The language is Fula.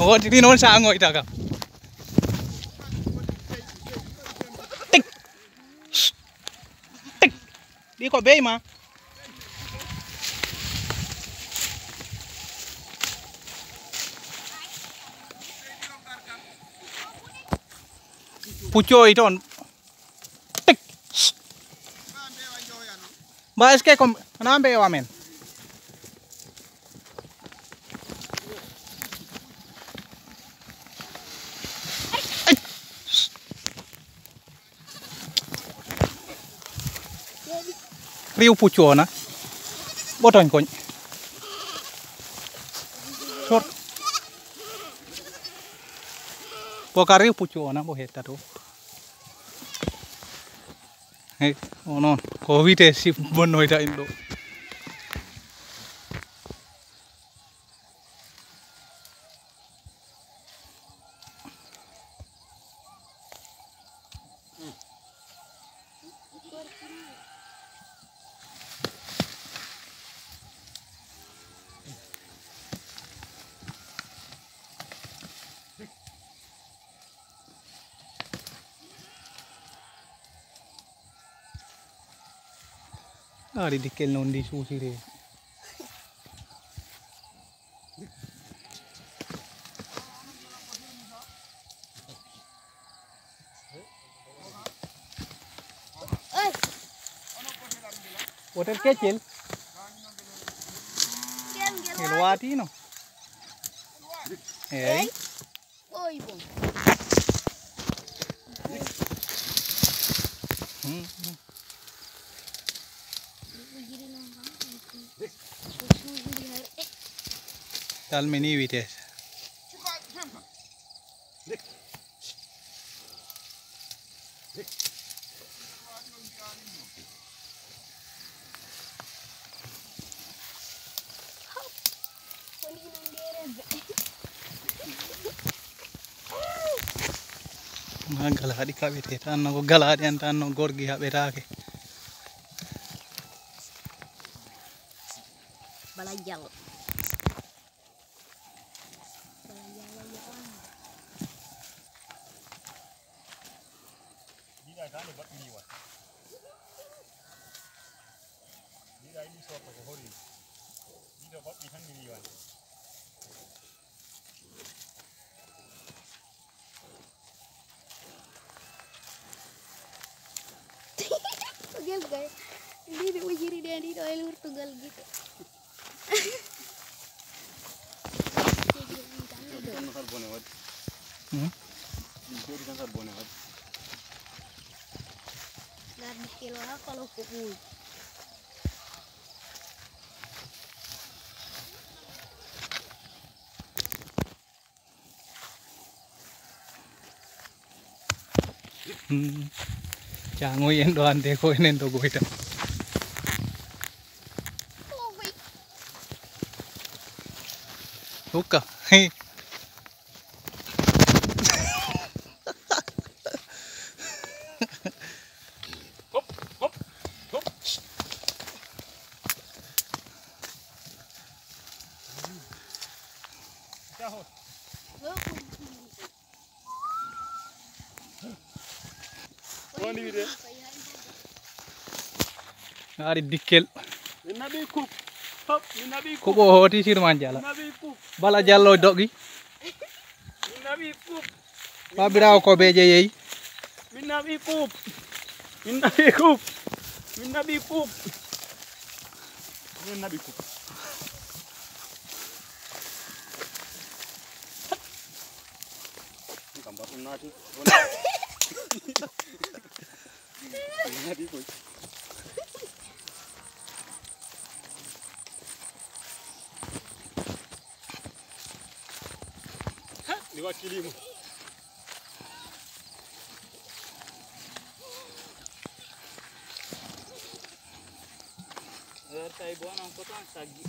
Oh, di non sango itaga. Tik. Tik. Di ko bay ma. Pucho iton. Tik. Ba es que nambe wa men. Riu pucho na. Boton koñ. Short. Poka riu pucho na bo hetta to. Hey, oh non, ko vite si bonno ita indo. Ari dikkel non di susire. Hotel kecil. Gelwati no. Eh. Oh, ibu. Tal mini vites. Gala di kabete tanno ko gala di antanno gorgi haberake. Balajal. Tugel guys, ini dia wajiri dia di doa lur tugel gitu. Nggak di kilo kalau pukul. Jangan yang doan deko ini untuk gue itu. Buka, hei. Hop, hop, hop. Jauh. Wani video. Ari dikkel. Nabi kup. Hop, nabi kup. Kubo hoti sir manjala. Nabi kup. Bala jallo dogi. Nabi kup. Babiraw ko beje yeyi. Nabi kup. Nabi kup. Nabi kup. Nabi kup. Gambar unati. Nabi kup. Diwakilimu. Tayo buwan ang potong sagi.